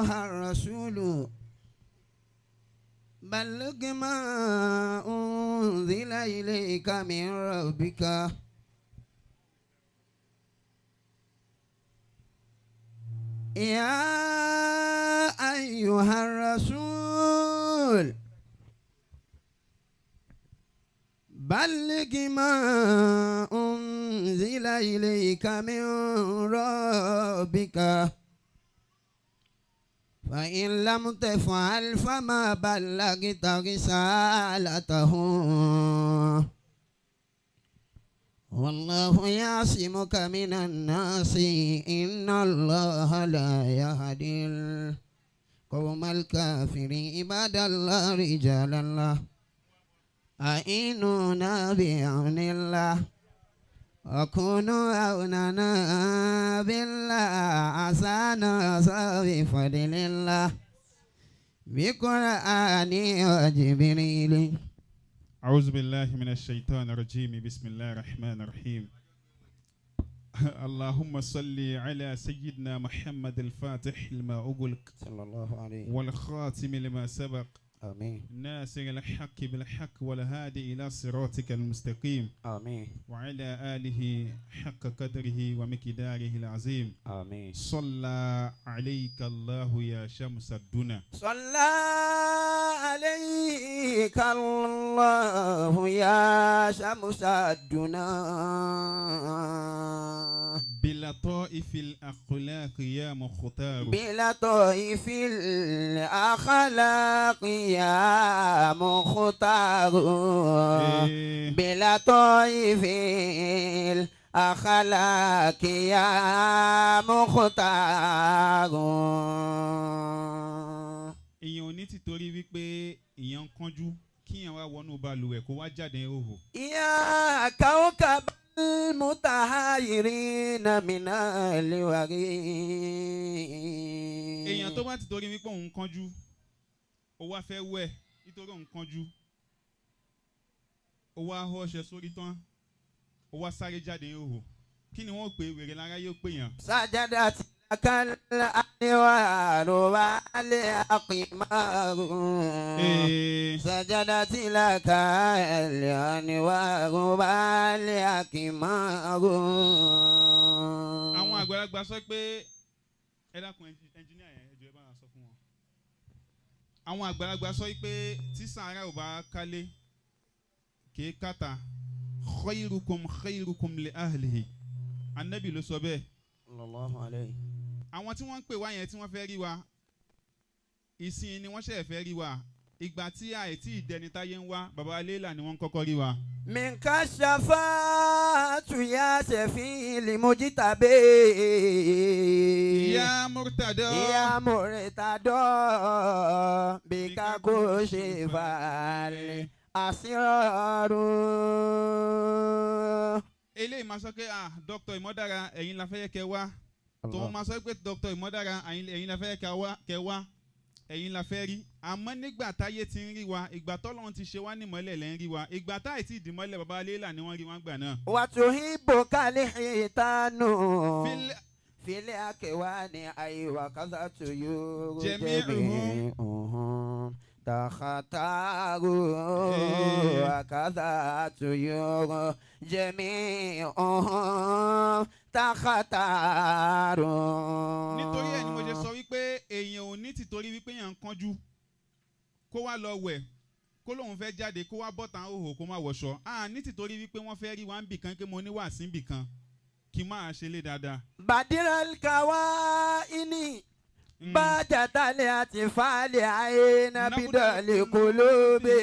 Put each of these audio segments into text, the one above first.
أيها الرسول بلغ ما أنزل إليك من ربك يا أيها الرسول بلغ ما أنزل إليك من ربك فإن لم تفعل فما بلغت رسالته والله يعصمك من الناس إن الله لا يهدي القوم الكافرين عباد الله رجال الله أعينونا بعون الله وكونوا أوننا بالله عسانا بفضل الله بقرآن وجبريل. أعوذ بالله من الشيطان الرجيم. بسم الله الرحمن الرحيم. اللهم صل على سيدنا محمد الفاتح لما أغلق صلى الله عليه والخاتم لما سبق آمين ناصر الحق بالحق والهادي إلى صراطك المستقيم آمين وعلى آله حق قدره ومقداره العظيم. آمين. صلى عليك الله يا شمس الدنا. صلى عليك الله يا شمس الدنا بلطائف الأخلاق يا مختار. بلطائف الأخلاق يا مختار. بلطائف الأخلاق يا مختار. èèyàn ò ní ti torí wípé èèyàn ń kánjú kíyàn wá wọnú balùwẹ̀ kó wá jáde ìhòhò. يا كوكب المتحيرين من الوريد. èèyàn tó bá ti torí wípé òun kánjú ó wá fẹ́ wẹ̀ nítorí òun kánjú ó wá hó ọṣẹ sórí tán ó wá sáré jáde ìhòhò kí ni wọ́n pè wèrè lára yóò pè yàn. سجدت لك الأنوار والأقمار. سجدت لك الأنوار والأقمار. àwọn àgbàlagbà sọ pé ẹ dákun ẹnjìníà yẹn ẹ jọ̀ọ́ ẹ bá wa sọ fún wọn. àwọn àgbàlagbà sọ pé tí sàárà ò bá kálé kì í kàtà khairukum li ahlihi anabi ló sọ bẹ́ẹ̀. sallallahu alayhi. àwọn tí wọ́n ń pè wá yẹn tí wọ́n fẹ́ rí wa ìsìn ni wọ́n ṣẹ̀ fẹ́ rí wa ìgbà tí àìtí ìdẹnitáyé ń wá baba aléla ni wọ́n kọ́kọ́ rí wa. minka shafa'atu ya safil mujtabi. ya murtada. ya murtada bika kushifal asraru. eléyìí máa sọ pé dr Ìmọ̀dára ẹ̀yin la fẹ́ yẹ kẹ́ wá tòun máa sọ pé dr Ìmọ̀dára ẹ̀yin la fẹ́ yẹ kẹ́ wá ẹ̀yin la fẹ́ rí àmọ́ nígbà táyé ti ń rí wa ìgbà tọ́lọ́run ti ṣe wá ní mọ́lẹ̀ lẹ́ ń rí wa ìgbà táyé ti dìmọ́lẹ̀ baba aléla ni wọ́n rí wọn gbà náà. wàtúhìbò kálí ìtànù fílẹ̀ àkẹwà ní àyíwá kásá tó yóò jẹ́bi tàkàtàrò àkásá tó yóò jẹ́mi tàkàtàrò. nítorí ẹ̀ ni mo ṣe sọ wípé èèyàn ò ní tìtorí wípé èèyàn ń kánjú kó wá lọ wẹ̀ kó lóun fẹ́ jáde kó wá bọ́ta òhò kó má wọṣọ ní tìtorí wípé wọ́n fẹ́ rí wa ń bì kan pé mo ní wà sí bì kan kí n máa ṣe lé dáadáa. badiral kawa ini bajatale àti falẹ̀ ayé nabidali kolobe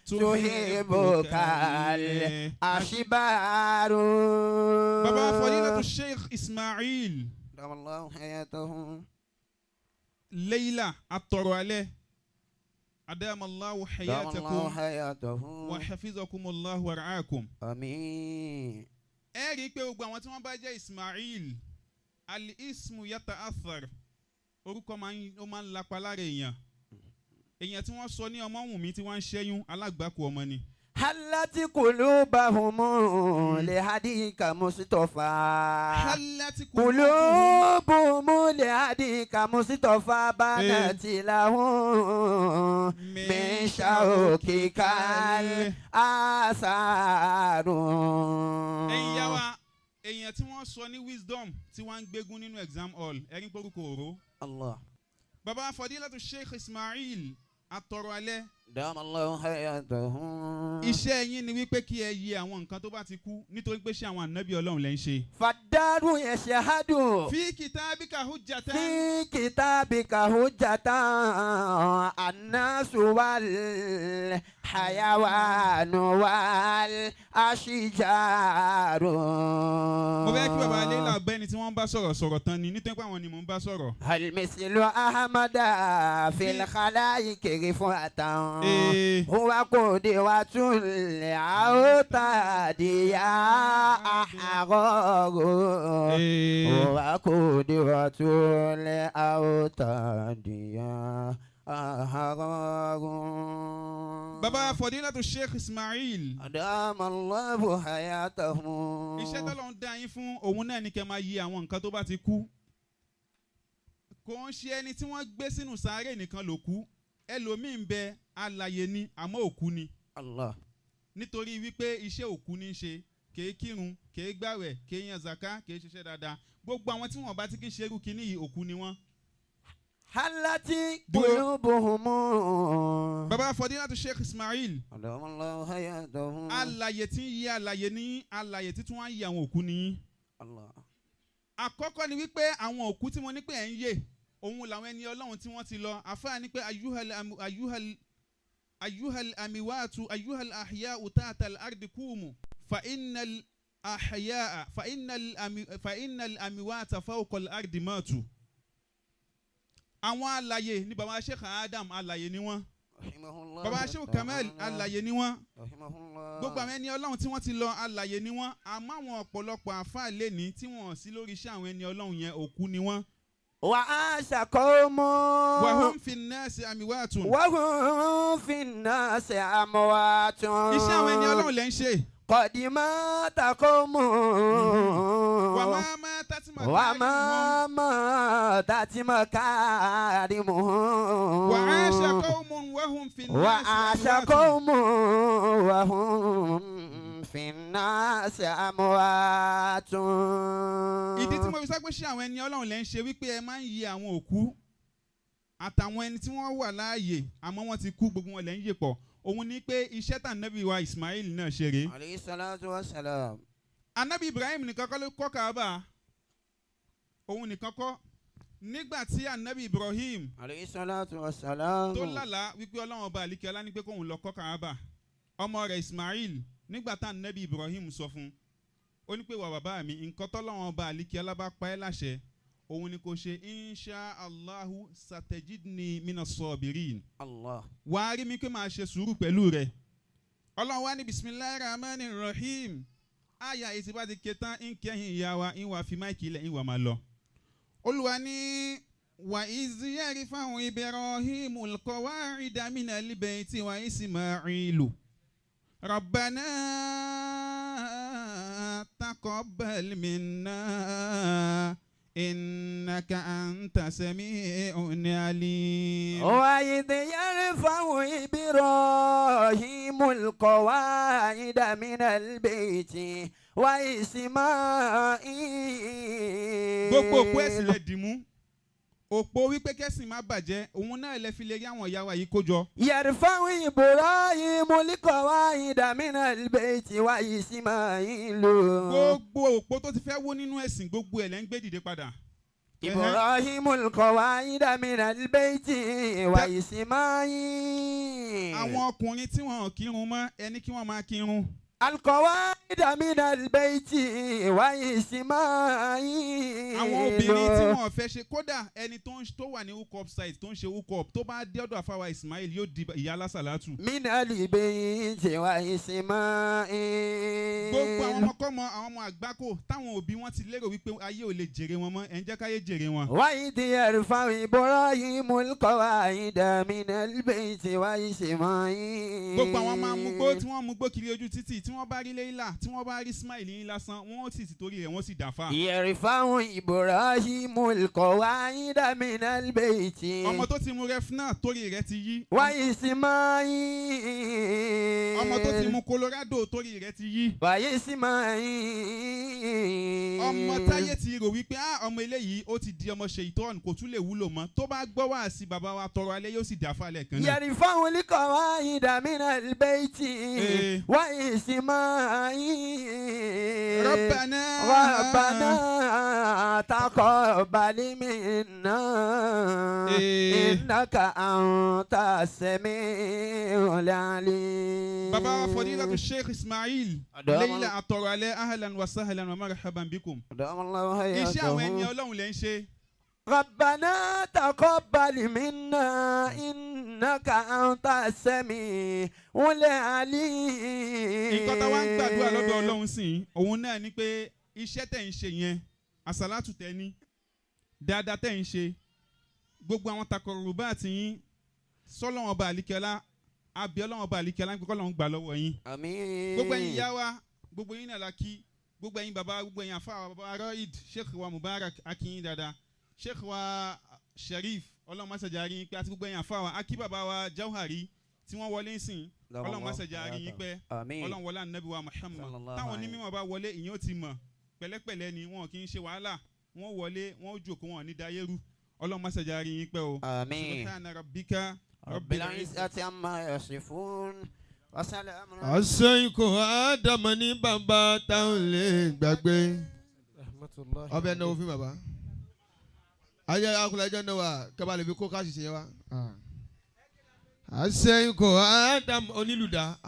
tuhibu kalẹ̀ àṣìbàrò. baba Fadilatu Sheikh Ismail damallahu hayatahu Leila atọrọ alẹ adamallahu hayatakum wa hafizakumullahu wa ra'akum. àmín. ẹ rí i pé gbogbo àwọn tí wọ́n bá jẹ́ Ismail al-ismu yata'athar orúkọ ó máa ń lapa lára èèyàn tí wọ́n sọ ní ọmọ wùnmí tí wọ́n ń ṣẹ́yún alágbàkú ọmọ ni. حلت قلوبهم لهديك مصطفى halati قلوبهم لهديك مصطفى بانت لهم من شوقك الآثار. ẹ̀yin yá wa èèyàn tí wọ́n sọ ní wisdom tí wọ́n ń gbégún nínú exam hall ẹ̀rín porúkọ òró. الله baba Fadilatu Sheikh Ismail atọrọ alẹ́. دام الله حياته. iṣẹ́ yín ni wípé kí ẹ yẹ àwọn nǹkan tó bá ti kú nítorí pé ṣé àwọn ànábì Ọlọ́run lẹ́ ń ṣe. فالدار يشهد fi kitabika hujjatan. في كتابك حجة الناس والحيوان والأشجار. mo fẹ́ kí baba Leila ọ̀gbẹ́ni tí wọ́n ń bá sọ̀rọ̀ tán ni nítorí pé àwọn ni mò ń bá sọ̀rọ̀. هل مثل أحمد في الخلائق رفعة هو قدوة الأوتاد يا أحرار هو قدوة الأوتاد يا أحرار. baba Fadilatu Sheikh Ismail. أدام الله حياته. iṣẹ́ tọ́lọ́run dá yín fún òun náà ni kẹ́ máa yẹ àwọn nǹkan tó bá ti kú. kò ń ṣe ẹni tí wọ́n gbé sínú sàárè nìkan ló kú ẹlòmíín bẹ alààyè ni àmọ́ òkú ni. Allah. nítorí wípé iṣẹ́ òkú ní í ṣe kèé kírun kèé gbàwẹ̀ kèé yan zaka kèé ṣiṣẹ́ dáadáa gbogbo àwọn tí wọ́n bá ti kí ṣerú kínní yìí òkú ni wọ́n. halati qulubuhum. baba Fadilatu Sheikh Ismail. أدام الله حياته. alààyè tí ń yí alààyè ní alààyè tí tún wá ń yí àwọn òkú ní. Allah. àkọ́kọ́ ni wípé àwọn òkú tí mo ní pé ẹ̀ ń yè òun làwọn ẹni Ọlọ́run tí wọ́n ti lọ àfáà ní pé ayuhal amiwatu ayuhal ahya'u ta'atal ardi kumu fa innal amiwata fawqal ardi matu. àwọn alààyè ní baba Sheikh Adam alààyè ni wọ́n baba Sheikh Kamal alààyè ni wọ́n gbogbo àwọn ẹni Ọlọ́run tí wọ́n ti lọ alààyè ni wọ́n àmọ́ àwọn ọ̀pọ̀lọpọ̀ àfáà lẹ́ni tí wọ́n sí lórí iṣẹ́ àwọn ẹni Ọlọ́run yẹn òkú ni wọ́n. وعاش قوم وهم في الناس أموات. وهم في الناس أموات. iṣẹ́ àwọn ẹni Ọlọ́run lẹ́ ń ṣe. قد مات قوم وما ماتت مكارمهم. وعاش قوم وهم في الناس وعاش قوم وهم في الناس أموات. ìdí tí mo fi sọ pé ṣé àwọn ẹni Ọlọ́run lẹ́ ń ṣe wípé ẹ máa ń yẹ àwọn òkú àtàwọn ẹni tí wọ́n wà láàyè àmọ́ wọ́n ti kú gbogbo wọn lẹ́ ń yè pọ̀ òun ni pé iṣẹ́ tà nábì wa Ismail náà ṣe rèé. alayhi salatu wa salam. anabi Ibrahim nìkan kọ́ ló kọ́ Kaaba òun nìkan kọ́ nígbà tí anabi Ibrahim alayhi salatu wa salam. tó lálàá wípé Ọlọ́run ọba àlìkẹ́lá ní pé kóun lọ kọ́ Kaaba ọmọ rẹ̀ Ismail nígbà tá anabi Ibrahim sọ fún ó ní pé wà bàbá mi nǹkan tọ́lọ́run ọba àlìkẹ́lá bá pa ẹ́ láṣẹ òun ni kò ṣe insha allahu satajidni mina sabirin. Allah. wàá rí mi pé màá ṣe sùúrù pẹ̀lú rẹ̀. Ọlọ́run wá ní bisimilahi rahman rahim. àyà èsì bá ti ké tán ń kẹ́yìn ìyá wa ń wà fi máìkì ilẹ̀ ń wà máa lọ. Olúwa ní wà iziyari fáwọn Ibrahim alqawa'ida minal bayti wa Ismailu. Rabbana taqabbal minna. إنك أنت سميع عليم. وإذ يرفع إبراهيم القواعد من البيت وإسماعيل. gbogbo òpó ẹ̀sìn lẹ dì mú òpó wípé kẹ́sìn má bàjẹ́ òun náà lẹ fi lè rí àwọn ìyá wa yìí kó jọ. يرفع إبراهيم القواعد من البيت وإسماعيل. gbogbo òpó tó ti fẹ́ wó nínú ẹ̀sìn gbogbo ẹ̀ lẹ́ ń gbé dìde padà. إبراهيم القواعد من البيت وإسماعيل. àwọn ọkùnrin tí wọn ò kírun mọ́ ẹni kí wọ́n máa kírun القواعد من البيت وإسماعيل. àwọn obìnrin tí wọ́n fẹ́ ṣe kódà ẹni tó wà ní hookup site tó ń ṣe hookup tó bá dé ọ̀dọ̀ àfáwà Ismail yóò di ìyá alásàlátù. من البيت وإسماعيل. gbogbo àwọn ọmọkọ́mọ àwọn ọmọ àgbákò táwọn òbí wọn ti lérò wípé ayé ò lè jèrè wọn mọ́ ẹ̀ ń jẹ́ káyé jèrè wọn. وإذ يرفع إبراهيم القواعد من البيت وإسماعيل. gbogbo àwọn máa mú gbó tí wọ́n mú gbó kiri ojú títì tí wọ́n bá rí Leila tí wọ́n bá rí Ismail yín lásán wọ́n sì ti torí rẹ̀ wọ́n sì dàfà. يرفع إبراهيم القواعد من البيت. ọmọ tó ti mú rẹfúnà torí rẹ̀ ti yí. وإسماعيل. ọmọ tó ti mú Colorado torí rẹ̀ ti yí. وإسماعيل. ọmọ táyé ti rò wípé ọmọ eléyìí ó ti di ọmọ ṣèyítọ́ọ̀nù kò tún lè wúlò mọ́ tó bá gbọ́ wá sí bàbá wa tọrọ alẹ́ yóò sì dàfà lẹ́ẹ̀kan náà. يرفع القواعد من البيت وإسماعيل. ربنا تقبل منا إنك أنت السميع العليم. bàbá fadilatu Sheikh Ismail Leila àtọrọ alẹ́ ahlan wa sahlan wa marhaban bikum. iṣẹ́ àwọn ẹni Ọlọ́run lẹ́ ń ṣe. ربنا تقبل منا إنك أنت السميع العليم. nǹkan tá wá ń gbàdúrà lọ́dọ̀ Ọlọ́run sìn òun náà ni pé iṣẹ́ tẹ̀ ń ṣe yẹn àsàlátù tẹ̀ ní dáadáa tẹ̀ ń ṣe gbogbo àwọn takọrùbá àti yín sọ́lọ́wọ́n ọba àlìkẹ́lá àbí Ọlọ́run ọba àlìkẹ́lá ń pẹ́ kọ́lọ́run gbà lọ́wọ́ yín. àmín. gbogbo ẹ̀yin ìyá wa gbogbo ẹ̀yin náà la kí gbogbo ẹ̀yin bàbá gbogbo ẹ̀yin àfa bàbá Raid Sheikh wa Mubarak akínyìn dáadáa Sheikh wa Sharif Ọlọ́run masaja rí yín pé àti gbogbo ẹ̀yin àfa wa akí bàbá wa Jawhari tí wọ́n wọlé ń sìn Ọlọ́run masaja rí yín pé Ọlọ́run wọlé ànábì wa Muhammad táwọn onímọ̀ bá wọlé ìyẹn ó ti mọ̀ pẹ̀lẹ́pẹ̀lẹ́ ni wọn kì í ṣe wàhálà wọn wọlé wọn ó jókòó wọn ní dayérú Ọlọ́run masaja rí yín pé o. àmín. subhana rabbika rabbil izzati amma yasifun wa salamun. àṣeyìnkò ádámọ̀ ní bàbá táwọn lè gbàgbé ọbẹ̀ náà òfin bàbá ayé akọlẹ́jọ́ náà wà kẹ́bà lè fi kó káàṣì ṣe wa. àṣeyìnkò ádámọ̀ onílùdá.